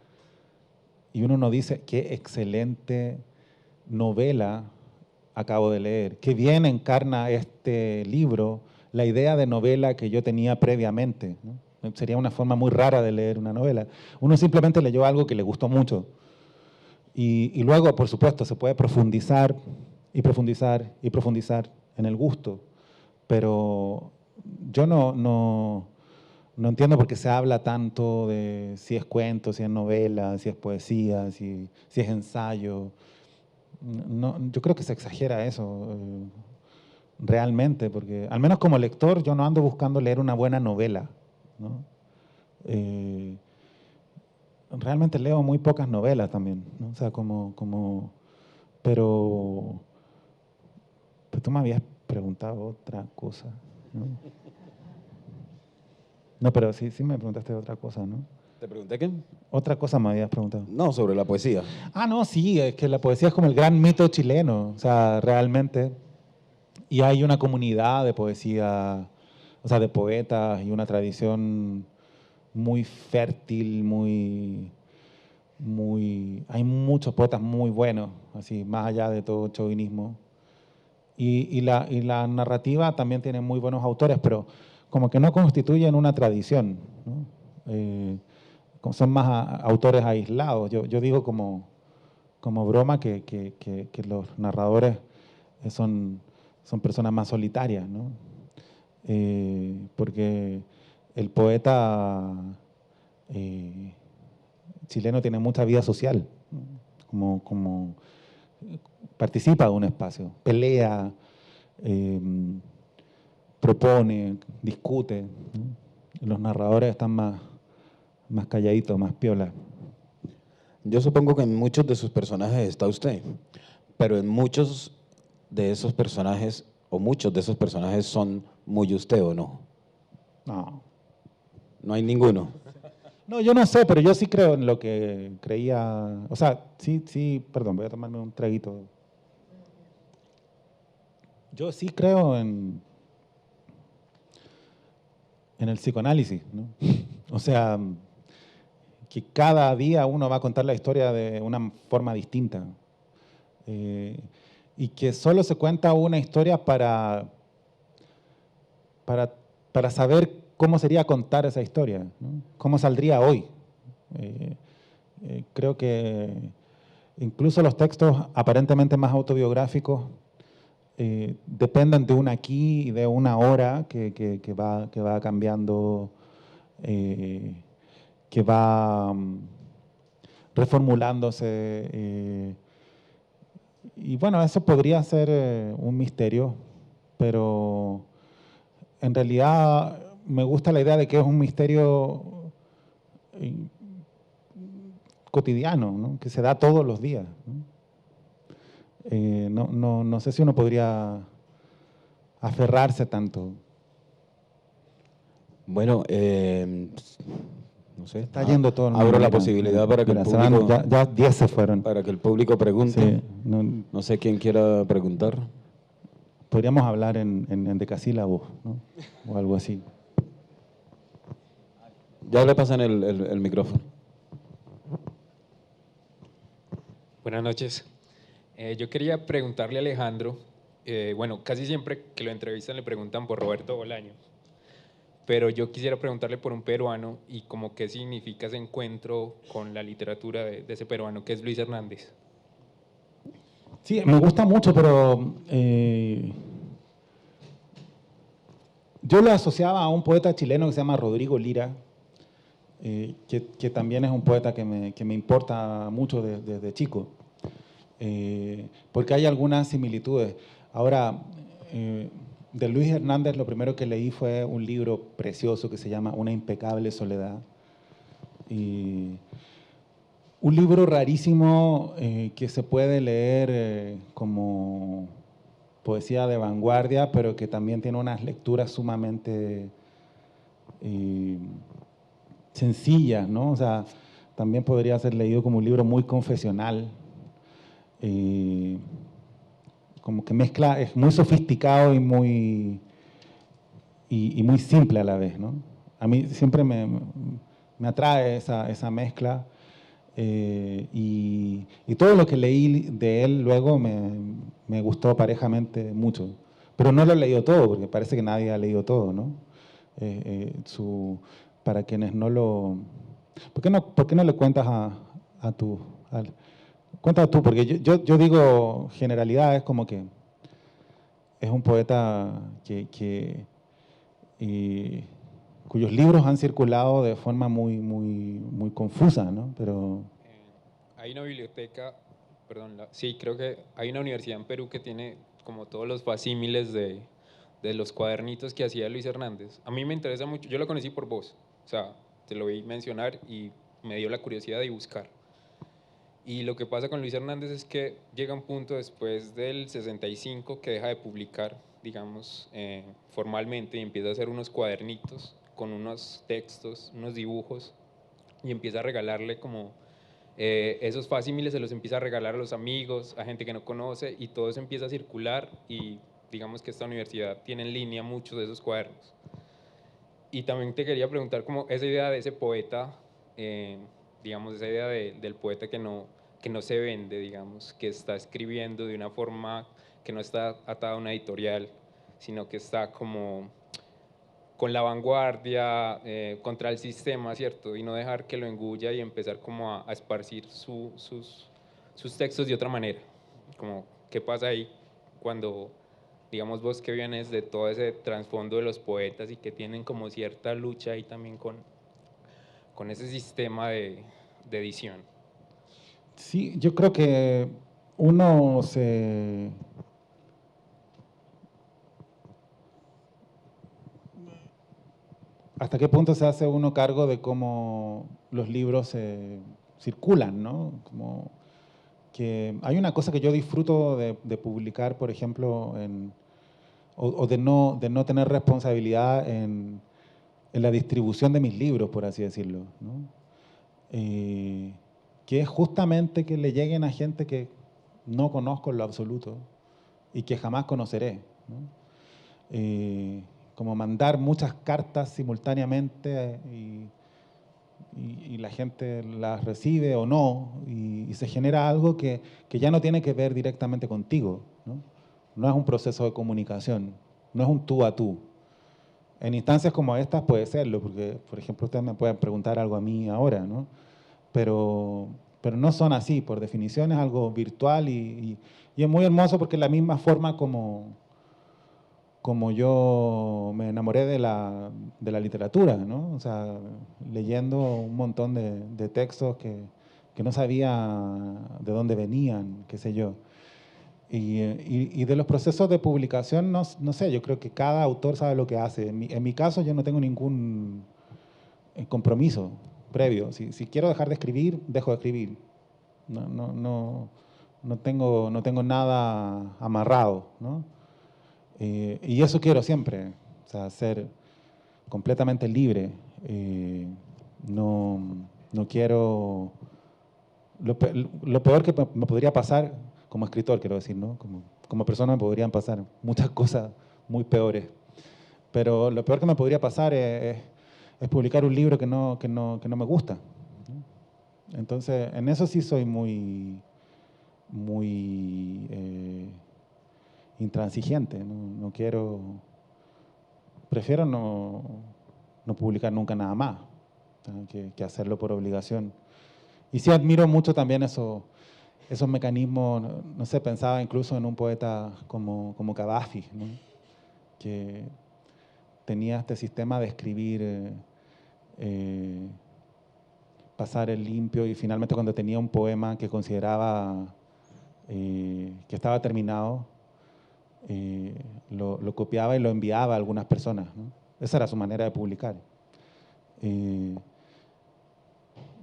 y uno no dice, qué excelente novela acabo de leer, qué bien encarna este libro la idea de novela que yo tenía previamente, ¿no? Sería una forma muy rara de leer una novela. Uno simplemente leyó algo que le gustó mucho. Y luego, por supuesto, se puede profundizar y profundizar y profundizar en el gusto. Pero yo no entiendo por qué se habla tanto de si es cuento, si es novela, si es poesía, si es ensayo. No, yo creo que se exagera eso realmente, porque al menos como lector yo no ando buscando leer una buena novela, ¿no? Realmente leo muy pocas novelas también, ¿no? O sea, pero tú me habías preguntado otra cosa, ¿no? No, pero sí me preguntaste otra cosa, ¿no? ¿Te pregunté qué? Otra cosa me habías preguntado. No, sobre la poesía. Ah, no, sí, es que la poesía es como el gran mito chileno, o sea, realmente. Y hay una comunidad de poesía, o sea, de poetas y una tradición muy fértil, hay muchos poetas muy buenos, así, más allá de todo chauvinismo. Y la narrativa también tiene muy buenos autores, pero como que no constituyen una tradición, ¿no? Son más autores aislados. Yo digo como broma que los narradores son personas más solitarias, ¿no? Porque el poeta chileno tiene mucha vida social, ¿no? como participa de un espacio, pelea, propone, discute, ¿no? Los narradores están más calladitos, más piola. Yo supongo que en muchos de sus personajes está usted, pero en muchos de esos personajes, o muchos de esos personajes son muy usted, ¿o no? No. No hay ninguno. No, yo no sé, pero yo sí creo en lo que creía. O sea, sí, perdón, voy a tomarme un traguito. Yo sí creo en el psicoanálisis, ¿no? O sea, que cada día uno va a contar la historia de una forma distinta. Y que solo se cuenta una historia para saber cómo sería contar esa historia, ¿no? Cómo saldría hoy. Creo que incluso los textos aparentemente más autobiográficos dependen de un aquí y de una ahora que va cambiando, que va reformulándose. Y bueno, eso podría ser un misterio, pero en realidad me gusta la idea de que es un misterio eh, cotidiano, ¿no? Que se da todos los días, ¿no? No sé si uno podría aferrarse tanto. Bueno, no sé. Está yendo todo el mundo. Abro la Mira, posibilidad para que mira, el se van, público, ya 10 se fueron. para que el público pregunte. Sí, No sé quién quiera preguntar. podríamos hablar en decasílabos, ¿no? O algo así. Ya le pasan el micrófono. Buenas noches. Yo quería preguntarle a Alejandro, bueno, casi siempre que lo entrevistan le preguntan por Roberto Bolaño, pero yo quisiera preguntarle por un peruano y como qué significa ese encuentro con la literatura de ese peruano, que es Luis Hernández. Sí, me gusta mucho, pero yo lo asociaba a un poeta chileno que se llama Rodrigo Lira, que también es un poeta que me importa mucho desde chico, porque hay algunas similitudes. Ahora, de Luis Hernández lo primero que leí fue un libro precioso que se llama Una impecable soledad. Y un libro rarísimo que se puede leer como poesía de vanguardia, pero que también tiene unas lecturas sumamente sencillas, ¿no? O sea, también podría ser leído como un libro muy confesional. Como que mezcla, es muy sofisticado y muy simple a la vez, ¿no? A mí siempre me atrae esa mezcla. Y todo lo que leí de él luego me gustó parejamente mucho. Pero no lo he leído todo, porque parece que nadie ha leído todo, ¿no? Para quienes no lo... ¿Por qué no le cuentas a tu... Cuéntalo tú, porque yo digo generalidades como que es un poeta cuyos libros han circulado de forma muy confusa, ¿no? Pero... Hay una biblioteca, perdón, sí, creo que hay una universidad en Perú que tiene como todos los facímiles de los cuadernitos que hacía Luis Hernández. A mí me interesa mucho, yo lo conocí por vos, o sea, te lo vi mencionar y me dio la curiosidad de buscar. Y lo que pasa con Luis Hernández es que llega un punto después del 65 que deja de publicar, digamos, formalmente, y empieza a hacer unos cuadernitos con unos textos, unos dibujos, y empieza a regalarle como esos facsímiles, se los empieza a regalar a los amigos, a gente que no conoce, y todo eso empieza a circular, y digamos que esta universidad tiene en línea muchos de esos cuadernos. Y también te quería preguntar como esa idea de ese poeta, digamos, esa idea del poeta que no se vende, digamos, que está escribiendo de una forma que no está atada a una editorial, sino que está como con la vanguardia, contra el sistema, ¿cierto? Y no dejar que lo engulla y empezar como a esparcir sus textos de otra manera. Como, ¿qué pasa ahí cuando, digamos, vos que vienes de todo ese trasfondo de los poetas y que tienen como cierta lucha ahí también con ese sistema de edición? Sí, yo creo que uno se... ¿Hasta qué punto se hace uno cargo de cómo los libros circulan, ¿no? Como que hay una cosa que yo disfruto de publicar, por ejemplo, o de no tener responsabilidad la distribución de mis libros, por así decirlo, ¿no? Que es justamente que le lleguen a gente que no conozco en lo absoluto y que jamás conoceré, ¿no? Como mandar muchas cartas simultáneamente y la gente las recibe o no, y se genera algo que ya no tiene que ver directamente contigo, ¿no? No es un proceso de comunicación, no es un tú a tú. En instancias como estas puede serlo, porque, por ejemplo, ustedes me pueden preguntar algo a mí ahora, ¿no? Pero no son así, por definición es algo virtual y es muy hermoso porque es la misma forma como yo me enamoré de la literatura, ¿no? O sea, leyendo un montón de textos que no sabía de dónde venían, qué sé yo. Y de los procesos de publicación, no sé, yo creo que cada autor sabe lo que hace. En mi caso, yo no tengo ningún compromiso previo. Si quiero dejar de escribir, dejo de escribir. No tengo nada amarrado, ¿no? Y eso quiero siempre, o sea, ser completamente libre. No quiero... Lo peor que me podría pasar, como escritor quiero decir, ¿no? Como persona me podrían pasar muchas cosas muy peores. Pero lo peor que me podría pasar es publicar un libro que no me gusta, ¿no? Entonces, en eso sí soy muy intransigente. No quiero, prefiero no publicar nunca nada más, que hacerlo por obligación. Y sí admiro mucho también esos mecanismos, no sé, pensaba incluso en un poeta como Gaddafi, ¿no? Que tenía este sistema de escribir, pasar el limpio, y finalmente cuando tenía un poema que consideraba que estaba terminado, lo copiaba y lo enviaba a algunas personas, ¿no? Esa era su manera de publicar.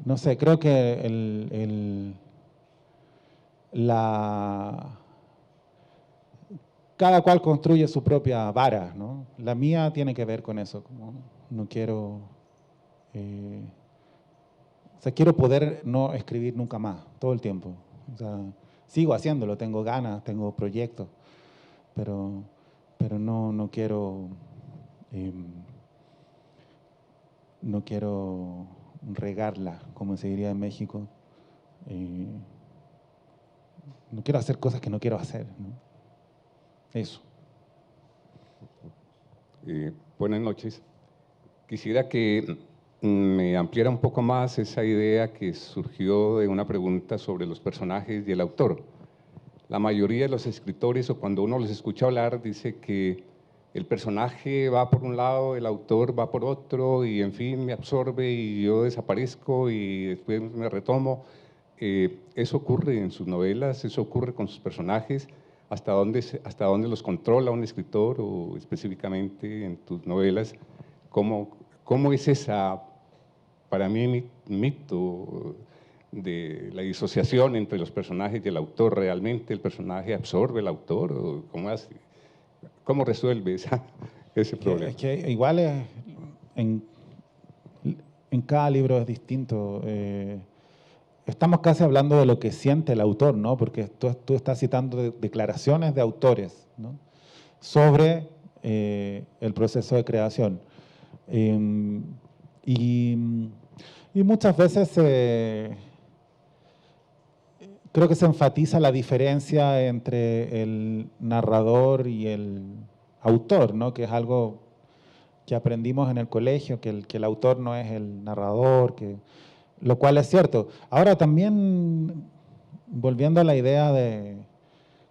No sé, creo que cada cual construye su propia vara, ¿no? La mía tiene que ver con eso, como no quiero... o sea, quiero poder no escribir nunca más, todo el tiempo. O sea, sigo haciéndolo, tengo ganas, tengo proyectos, pero no quiero... no quiero regarla, como se diría en México. No quiero hacer cosas que no quiero hacer, ¿no? Eso. Buenas noches. Quisiera que me ampliara un poco más esa idea que surgió de una pregunta sobre los personajes y el autor. La mayoría de los escritores, o cuando uno los escucha hablar, dice que el personaje va por un lado, el autor va por otro, y en fin, me absorbe y yo desaparezco y después me retomo. ¿Eso ocurre en sus novelas? ¿Eso ocurre con sus personajes? ¿Hasta dónde los controla un escritor, o específicamente en tus novelas? ¿Cómo es esa, para mí, mito de la disociación entre los personajes y el autor? ¿Realmente el personaje absorbe al autor? ¿O cómo resuelve ese problema? Es que igual en cada libro es distinto. Estamos casi hablando de lo que siente el autor, ¿no? Porque tú estás citando declaraciones de autores, ¿no? Sobre el proceso de creación. Y muchas veces creo que se enfatiza la diferencia entre el narrador y el autor, ¿no? Que es algo que aprendimos en el colegio, que el autor no es el narrador, lo cual es cierto. Ahora también, volviendo a la idea de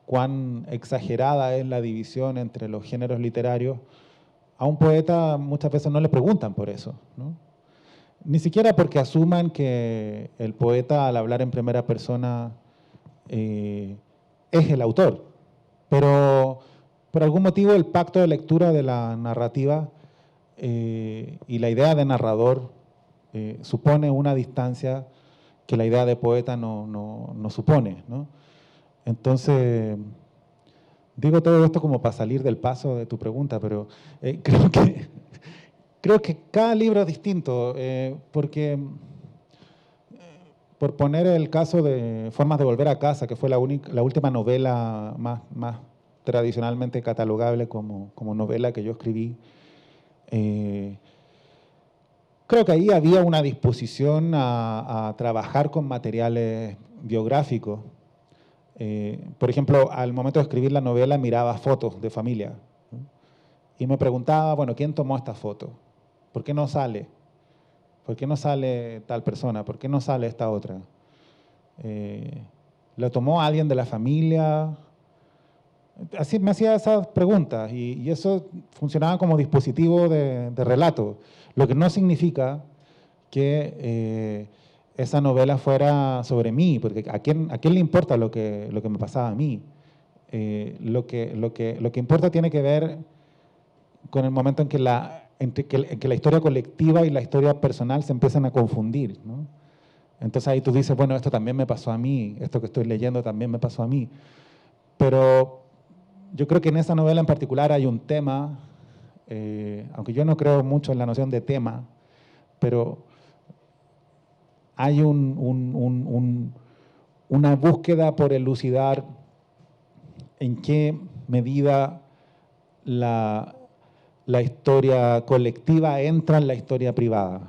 cuán exagerada es la división entre los géneros literarios, a un poeta muchas veces no le preguntan por eso, ¿no? Ni siquiera porque asuman que el poeta, al hablar en primera persona, es el autor. Pero por algún motivo el pacto de lectura de la narrativa y la idea de narrador supone una distancia que la idea de poeta no supone, ¿no? Entonces, digo todo esto como para salir del paso de tu pregunta, pero creo Creo que cada libro es distinto, porque, por poner el caso de Formas de volver a casa, que fue la última novela más tradicionalmente catalogable como novela que yo escribí, creo que ahí había una disposición a trabajar con materiales biográficos. Por ejemplo, al momento de escribir la novela miraba fotos de familia, ¿no? Y me preguntaba, bueno, ¿quién tomó esta foto? ¿Por qué no sale? ¿Por qué no sale tal persona? ¿Por qué no sale esta otra? ¿Lo tomó alguien de la familia? Así me hacía esas preguntas y eso funcionaba como dispositivo de relato, lo que no significa que esa novela fuera sobre mí, porque ¿a quién le importa lo que me pasaba a mí? Lo que importa tiene que ver con el momento en que la historia colectiva y la historia personal se empiezan a confundir, ¿no? Entonces ahí tú dices, bueno, esto también me pasó a mí, esto que estoy leyendo también me pasó a mí. Pero yo creo que en esa novela en particular hay un tema, aunque yo no creo mucho en la noción de tema, pero hay una búsqueda por elucidar en qué medida la historia colectiva entra en la historia privada.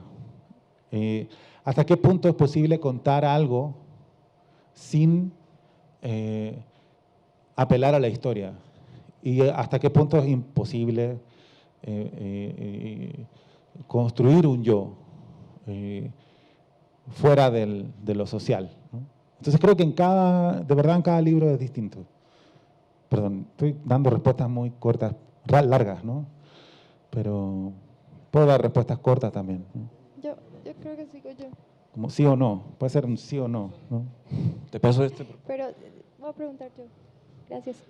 ¿Hasta qué punto es posible contar algo sin apelar a la historia? ¿Y hasta qué punto es imposible construir un yo fuera de lo social, ¿no? Entonces creo que de verdad en cada libro es distinto. Perdón, estoy dando respuestas muy cortas, largas, ¿no? Pero puedo dar respuestas cortas también, ¿no? Yo creo que sigo yo. Como sí o no, puede ser un sí o no, ¿no? Te paso este. Pero voy a preguntar yo. Gracias.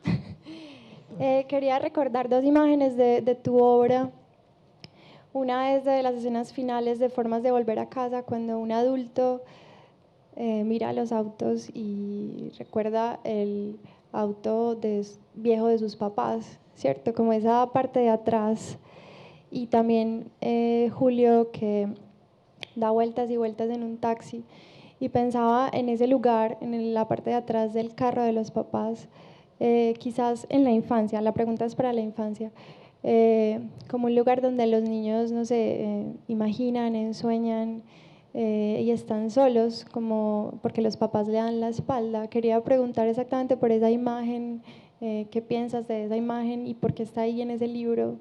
Quería recordar dos imágenes de tu obra. Una es de las escenas finales de Formas de volver a casa, cuando un adulto mira los autos y recuerda el auto viejo de sus papás, ¿cierto? Como esa parte de atrás. Y también Julio, que da vueltas y vueltas en un taxi, y pensaba en ese lugar, en la parte de atrás del carro de los papás, quizás en la infancia, la pregunta es para la infancia, como un lugar donde los niños, no sé, imaginan, ensueñan y están solos, como porque los papás le dan la espalda. Quería preguntar exactamente por esa imagen, qué piensas de esa imagen y por qué está ahí en ese libro,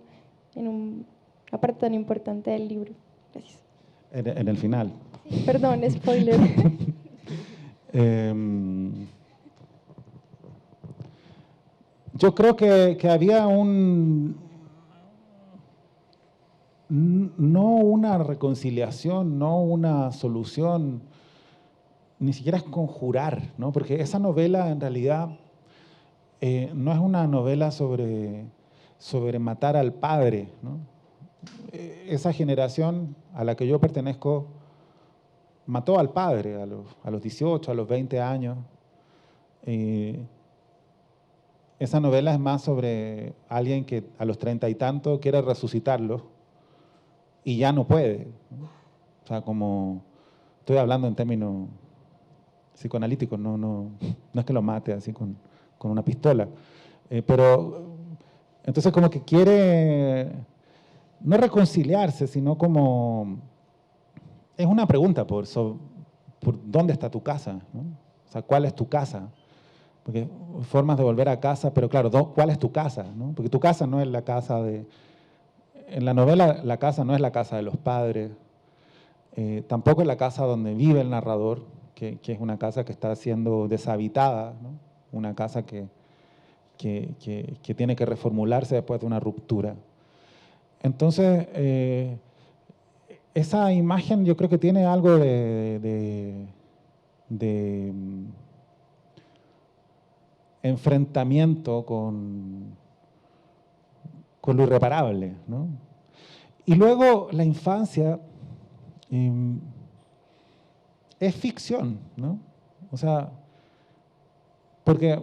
en una parte tan importante del libro. Gracias. En el final. Sí, perdón, spoiler. Yo creo que había no una reconciliación, no una solución, ni siquiera es conjurar, ¿no? Porque esa novela en realidad no es una novela sobre matar al padre, ¿no? Esa generación a la que yo pertenezco mató al padre a los 18, a los 20 años. Esa novela es más sobre alguien que a los 30 y tanto quiere resucitarlo y ya no puede, ¿no? O sea, como estoy hablando en términos psicoanalíticos, no es que lo mate así con una pistola. Pero entonces como que quiere no reconciliarse, sino como es una pregunta por dónde está tu casa, ¿no? O sea, ¿cuál es tu casa? Porque formas de volver a casa, pero claro, ¿cuál es tu casa, ¿no? Porque tu casa no es la casa en la novela la casa no es la casa de los padres, tampoco es la casa donde vive el narrador, que es una casa que está siendo deshabitada, ¿no? Una casa que tiene que reformularse después de una ruptura. Entonces, esa imagen yo creo que tiene algo de enfrentamiento con lo irreparable, ¿no? Y luego la infancia es ficción, ¿no? O sea, porque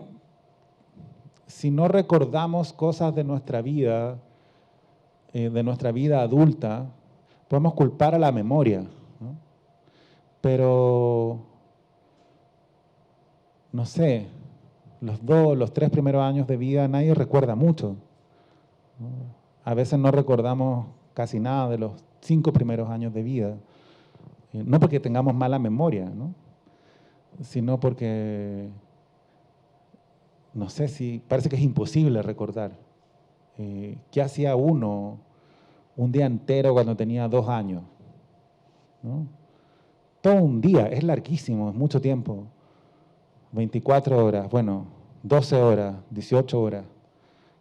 si no recordamos cosas de nuestra vida adulta, podemos culpar a la memoria, ¿no? Pero, no sé, los 3 primeros años de vida nadie recuerda mucho, ¿no? A veces no recordamos casi nada de los 5 primeros años de vida. No porque tengamos mala memoria, ¿no? Sino porque, no sé, si parece que es imposible recordar. ¿Qué hacía uno un día entero cuando tenía 2 años? ¿No? Todo un día, es larguísimo, es mucho tiempo. 24 horas, bueno, 12 horas, 18 horas.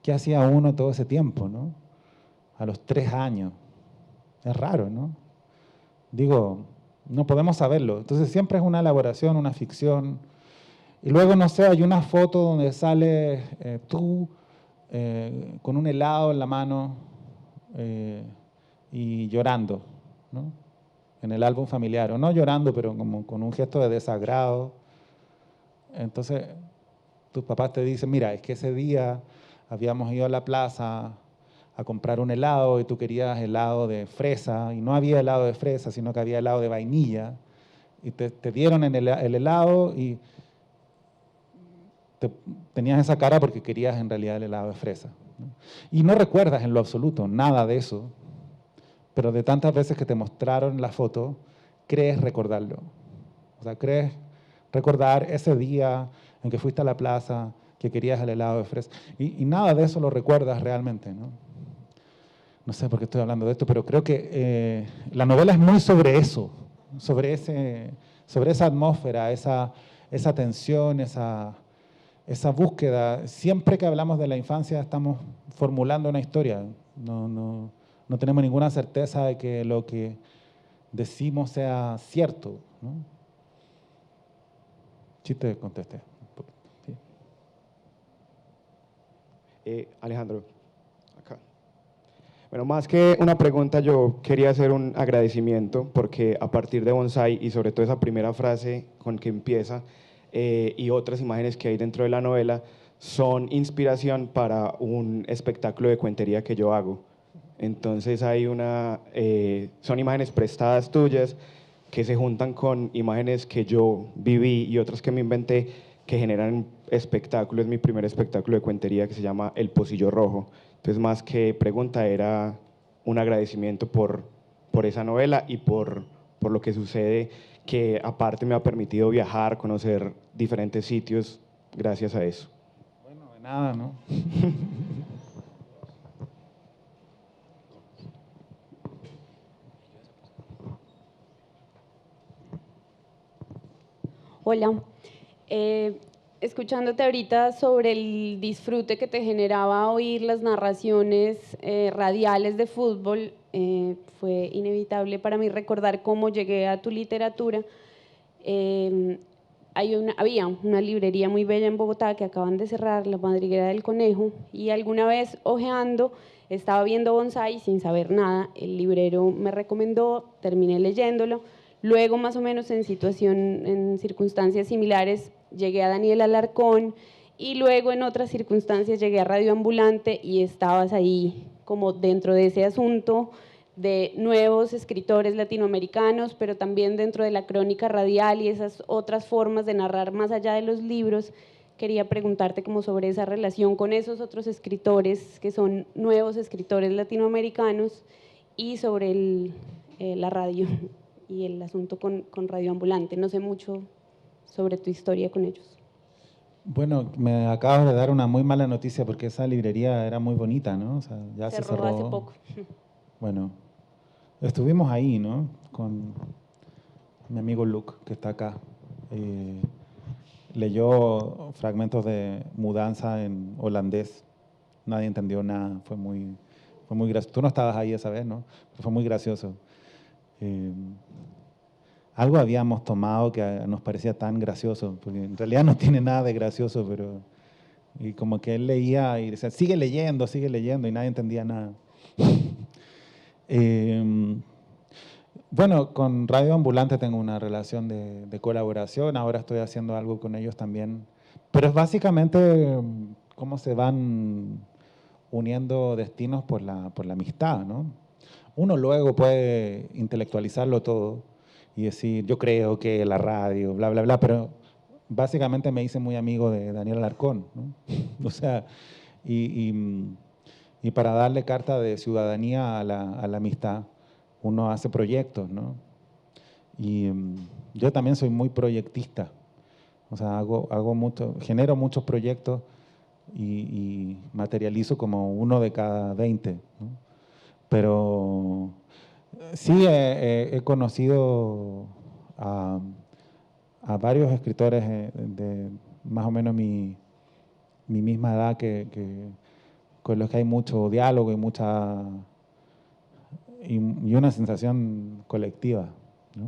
¿Qué hacía uno todo ese tiempo, no? A los 3 años. Es raro, ¿no? Digo, no podemos saberlo. Entonces siempre es una elaboración, una ficción. Y luego, no sé, hay una foto donde sale tú con un helado en la mano y llorando, ¿no? En el álbum familiar. O no llorando, pero como con un gesto de desagrado. Entonces, tus papás te dicen, mira, es que ese día habíamos ido a la plaza a comprar un helado y tú querías helado de fresa y no había helado de fresa, sino que había helado de vainilla y te dieron el helado y tenías esa cara porque querías en realidad el helado de fresa, ¿no? Y no recuerdas en lo absoluto nada de eso, pero de tantas veces que te mostraron la foto, crees recordarlo. O sea, crees recordar ese día en que fuiste a la plaza, que querías el helado de fresa, y nada de eso lo recuerdas realmente, ¿no? No sé por qué estoy hablando de esto, pero creo que la novela es muy sobre eso, sobre esa atmósfera, esa tensión, esa búsqueda. Siempre que hablamos de la infancia estamos formulando una historia. No tenemos ninguna certeza de que lo que decimos sea cierto, ¿no? Sí te contesté. Sí. Alejandro, acá. Bueno, más que una pregunta, yo quería hacer un agradecimiento porque a partir de Bonsai y sobre todo esa primera frase con que empieza y otras imágenes que hay dentro de la novela son inspiración para un espectáculo de cuentería que yo hago. Entonces son imágenes prestadas tuyas que se juntan con imágenes que yo viví y otras que me inventé que generan espectáculo. Es mi primer espectáculo de cuentería que se llama El Pocillo Rojo. Entonces, más que pregunta, era un agradecimiento por esa novela y por lo que sucede, que aparte me ha permitido viajar, conocer diferentes sitios gracias a eso. Bueno, de nada, ¿no? Hola, escuchándote ahorita sobre el disfrute que te generaba oír las narraciones radiales de fútbol, fue inevitable para mí recordar cómo llegué a tu literatura. Había una librería muy bella en Bogotá que acaban de cerrar, La Madriguera del Conejo, y alguna vez hojeando, estaba viendo Bonsai sin saber nada, el librero me recomendó, terminé leyéndolo. Luego, más o menos en circunstancias similares, llegué a Daniel Alarcón y luego en otras circunstancias llegué a Radio Ambulante y estabas ahí como dentro de ese asunto de nuevos escritores latinoamericanos, pero también dentro de la crónica radial y esas otras formas de narrar más allá de los libros. Quería preguntarte como sobre esa relación con esos otros escritores que son nuevos escritores latinoamericanos y sobre la radio y el asunto con Radio Ambulante. No sé mucho sobre tu historia con ellos. Bueno, me acabas de dar una muy mala noticia porque esa librería era muy bonita, ¿no? O sea, ya se cerró hace poco. Bueno, estuvimos ahí, ¿no? Con mi amigo Luke, que está acá. Leyó fragmentos de Mudanza en holandés. Nadie entendió nada. Fue muy gracioso. Tú no estabas ahí esa vez, ¿no? Pero fue muy gracioso. Algo habíamos tomado que nos parecía tan gracioso, porque en realidad no tiene nada de gracioso, pero y como que él leía y decía, sigue leyendo, y nadie entendía nada. Bueno, con Radio Ambulante tengo una relación de colaboración, ahora estoy haciendo algo con ellos también, pero es básicamente cómo se van uniendo destinos por la amistad, ¿no? uno luego puede intelectualizarlo todo y decir, yo creo que la radio, bla, bla, bla, pero básicamente me hice muy amigo de Daniel Alarcón, ¿no? O sea, y para darle carta de ciudadanía a la amistad, uno hace proyectos, ¿no? Y yo también soy muy proyectista, o sea, genero muchos proyectos y materializo como uno de cada 20, ¿no? Pero sí he conocido a varios escritores de más o menos mi misma edad con los que hay mucho diálogo y y una sensación colectiva, ¿no?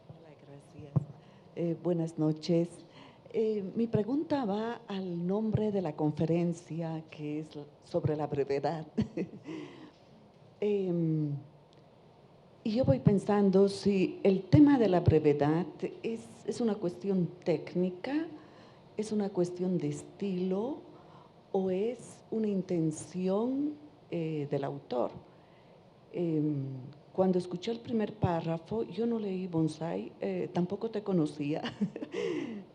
Hola, gracias. Buenas noches. Mi pregunta va al nombre de la conferencia, que es sobre la brevedad. Y yo voy pensando si el tema de la brevedad es una cuestión técnica, es una cuestión de estilo o es una intención del autor. Cuando escuché el primer párrafo, yo no leí Bonsai, tampoco te conocía.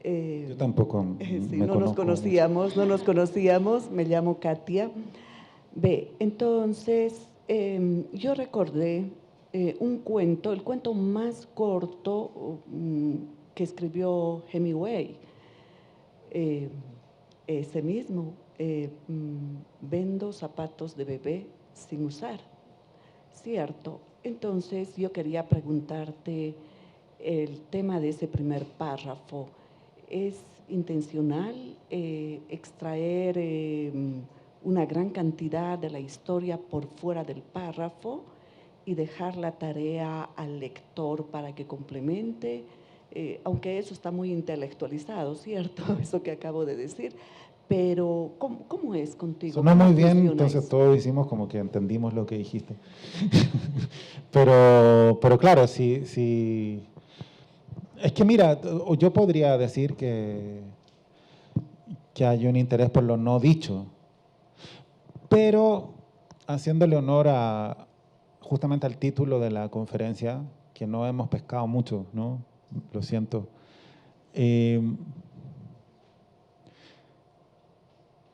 Yo tampoco Sí, me no nos conocíamos, me llamo Katia. Entonces, yo recordé un cuento, el cuento más corto que escribió Hemingway, ese mismo, vendo zapatos de bebé sin usar, ¿cierto? Entonces yo quería preguntarte el tema de ese primer párrafo. ¿Es intencional extraer una gran cantidad de la historia por fuera del párrafo y dejar la tarea al lector para que complemente? Aunque eso está muy intelectualizado, ¿cierto? Eso que acabo de decir. Pero, ¿cómo es contigo? Sonó muy bien, funciona entonces eso? todos hicimos como que entendimos lo que dijiste. Pero claro, sí. Es que mira, yo podría decir que hay un interés por lo no dicho, pero haciéndole honor justamente al título de la conferencia, que no hemos pescado mucho, ¿no? Lo siento.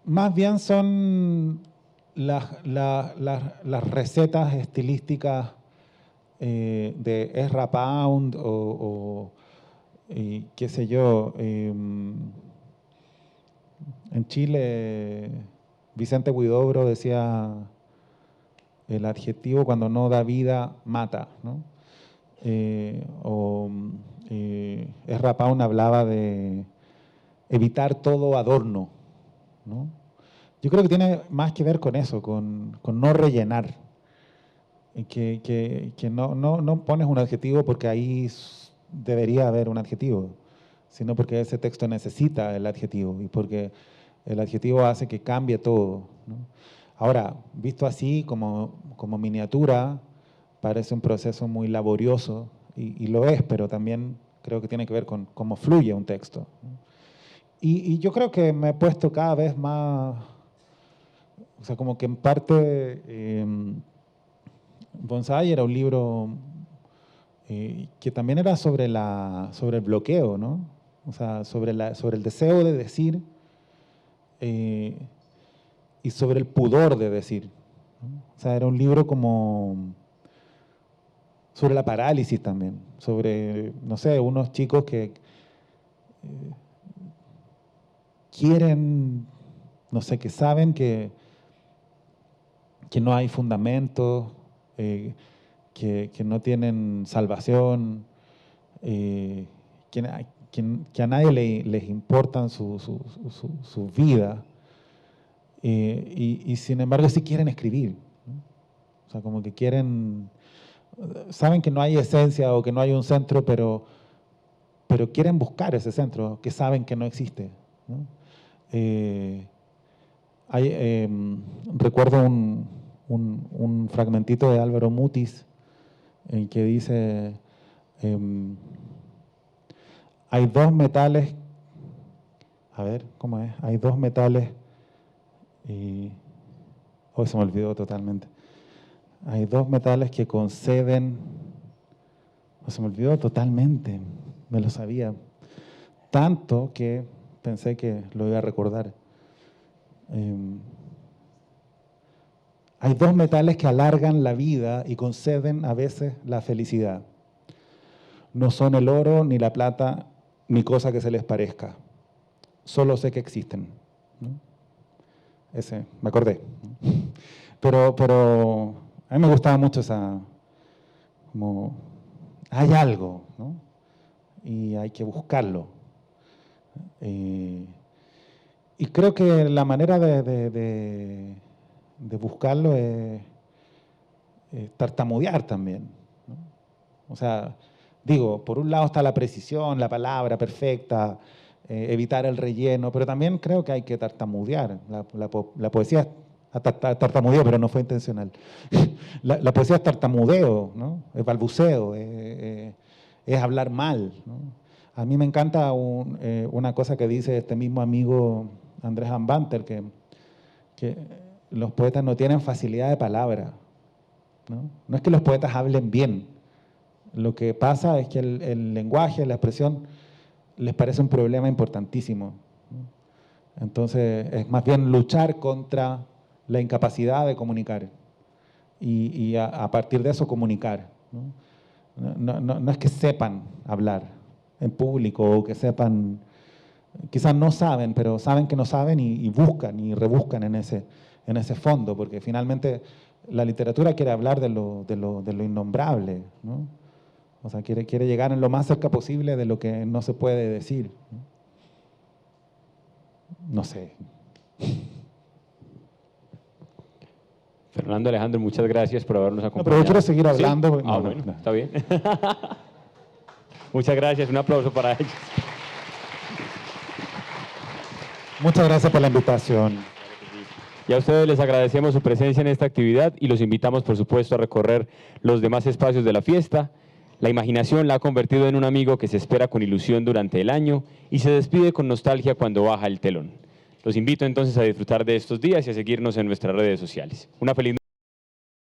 Más bien son las recetas estilísticas de Ezra Pound o qué sé yo. En Chile, Vicente Huidobro decía, el adjetivo cuando no da vida, mata, ¿no? Ezra Pound hablaba de evitar todo adorno, ¿no? Yo creo que tiene más que ver con eso, con no rellenar. Que no pones un adjetivo porque ahí debería haber un adjetivo, sino porque ese texto necesita el adjetivo y porque el adjetivo hace que cambie todo, ¿no? Ahora, visto así como miniatura, parece un proceso muy laborioso y lo es, pero también creo que tiene que ver con cómo fluye un texto, ¿no? Y yo creo que me he puesto cada vez más, o sea, como que en parte Bonsai era un libro que también era sobre el bloqueo, ¿no? O sea, sobre el deseo de decir y sobre el pudor de decir, ¿no? O sea, era un libro como sobre la parálisis también, sobre, no sé, unos chicos que quieren, no sé, que saben que no hay fundamento, que no tienen salvación, que a nadie les importan su vida, y sin embargo sí quieren escribir, ¿no? O sea, como que saben que no hay esencia o que no hay un centro, pero quieren buscar ese centro, que saben que no existe, ¿no? Recuerdo un fragmentito de Álvaro Mutis en que dice, hay dos metales a ver, ¿cómo es? Hay dos metales y... Hoy se me olvidó totalmente. Hay dos metales que conceden... Se me olvidó totalmente, me lo sabía. Tanto que pensé que lo iba a recordar. Hay dos metales que alargan la vida y conceden a veces la felicidad. No son el oro, ni la plata, ni cosa que se les parezca. Solo sé que existen. ¿No? Ese, me acordé. Pero a mí me gustaba mucho esa... como, hay algo, ¿no? Y hay que buscarlo. Y creo que la manera de buscarlo es tartamudear también, ¿no? O sea, digo, por un lado está la precisión, la palabra perfecta, evitar el relleno, pero también creo que hay que tartamudear. La poesía tartamudeo, pero no fue intencional. La poesía es tartamudeo, ¿no? Es balbuceo, es hablar mal, ¿no? A mí me encanta una cosa que dice este mismo amigo Andrés Ambanter, que los poetas no tienen facilidad de palabra, ¿no? No es que los poetas hablen bien, lo que pasa es que el lenguaje, la expresión, les parece un problema importantísimo, ¿no? Entonces, es más bien luchar contra la incapacidad de comunicar y a partir de eso comunicar, ¿no? No es que sepan hablar en público o que sepan, quizás no saben, pero saben que no saben y buscan y rebuscan en ese fondo, porque finalmente la literatura quiere hablar de lo innombrable, ¿no? O sea, quiere llegar en lo más cerca posible de lo que no se puede decir, ¿no? No sé. Fernando, Alejandro, muchas gracias por habernos acompañado. No, pero yo quiero seguir hablando. ¿Sí? No, Bueno, no. está bien. Muchas gracias, un aplauso para ellos. Muchas gracias por la invitación. Y a ustedes les agradecemos su presencia en esta actividad y los invitamos, por supuesto, a recorrer los demás espacios de la fiesta. La imaginación la ha convertido en un amigo que se espera con ilusión durante el año y se despide con nostalgia cuando baja el telón. Los invito entonces a disfrutar de estos días y a seguirnos en nuestras redes sociales. Una feliz